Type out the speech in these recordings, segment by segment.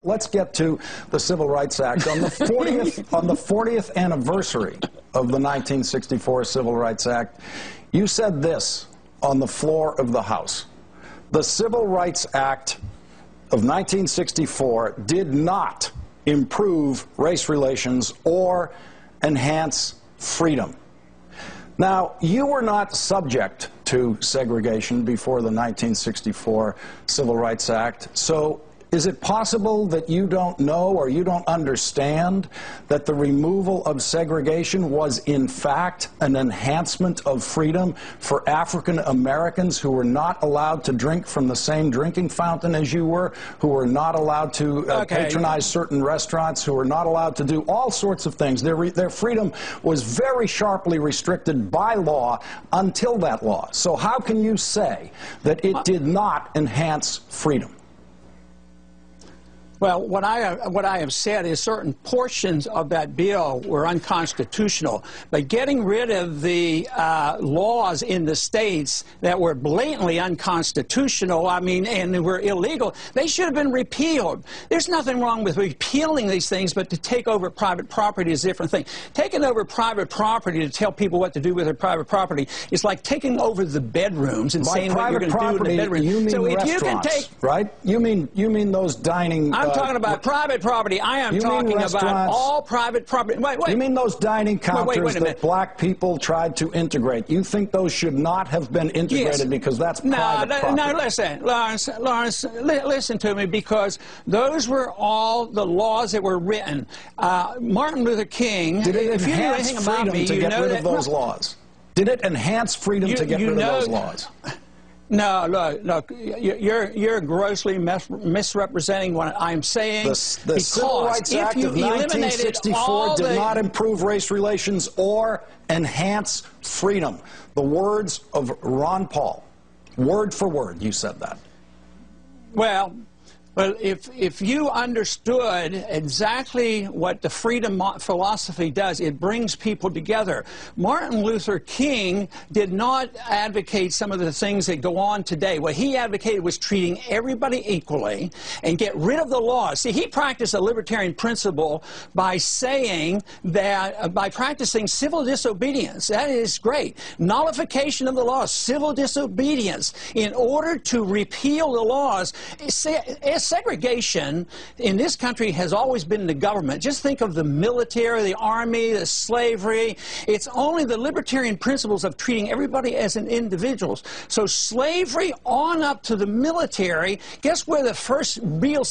Let's get to the Civil Rights Act. On the 40th anniversary of the 1964 Civil Rights Act, you said this on the floor of the House. The Civil Rights Act of 1964 did not improve race relations or enhance freedom. Now, you were not subject to segregation before the 1964 Civil Rights Act, so is it possible that you don't know or you don't understand that the removal of segregation was in fact an enhancement of freedom for African Americans who were not allowed to drink from the same drinking fountain as you were, who were not allowed to patronize certain restaurants, who were not allowed to do all sorts of things? Their freedom was very sharply restricted by law until that law. So how can you say that it did not enhance freedom? Well, what I have said is certain portions of that bill were unconstitutional. But getting rid of the laws in the states that were blatantly unconstitutional, and were illegal, they should have been repealed. There's nothing wrong with repealing these things, but to take over private property is a different thing. Taking over private property to tell people what to do with their private property is like taking over the bedrooms and saying what you're going to do in the bedroom. You mean so if restaurants, you can take, right? You mean those dining. I'm talking about private property. I am talking about all private property. Wait. You mean those dining counters that black people tried to integrate? You think those should not have been integrated because that's private property? No, listen, Lawrence, listen to me, because those were all the laws that were written. Martin Luther King, did it if you knew enhance anything about freedom me, to you get know rid that, of those laws? Did it enhance freedom to get rid of those laws? No, look, you're grossly misrepresenting what I'm saying. The Civil Rights Act of 1964 did not improve race relations or enhance freedom. The words of Ron Paul, word for word, you said that. Well, if you understood exactly what the freedom philosophy does, it brings people together. Martin Luther King did not advocate some of the things that go on today. What he advocated was treating everybody equally and get rid of the laws. See, he practiced a libertarian principle by saying that, by practicing civil disobedience. That is great. Nullification of the laws, civil disobedience, in order to repeal the laws. Segregation in this country has always been in the government. Just think of the military, the army, the slavery. It's only the libertarian principles of treating everybody as an individuals. So slavery on up to the military, guess where the first real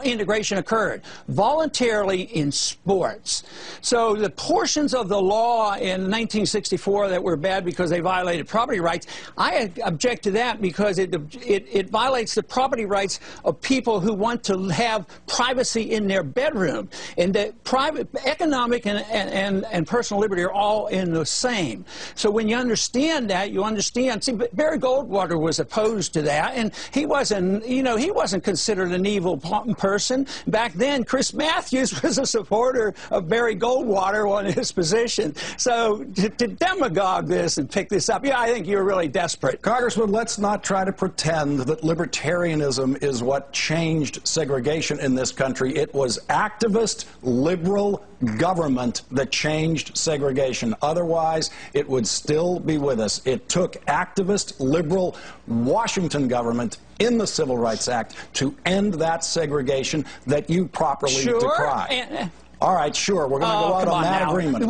integration occurred? Voluntarily in sports. So the portions of the law in 1964 that were bad because they violated property rights, I object to that because it violates the property rights of people who want to have privacy in their bedroom. And that private, economic and personal liberty are all in the same. So when you understand that, you understand. See, Barry Goldwater was opposed to that, and he wasn't, he wasn't considered an evil person. Back then, Chris Matthews was a supporter of Barry Goldwater on his position. So to demagogue this and pick this up, yeah, I think you're really desperate. Congressman, let's not try to pretend that libertarianism is what changed segregation in this country. It was activist, liberal government that changed segregation. Otherwise, it would still be with us. It took activist, liberal Washington government in the Civil Rights Act to end that segregation that you properly decry. All right, sure, we're going to go out on that agreement.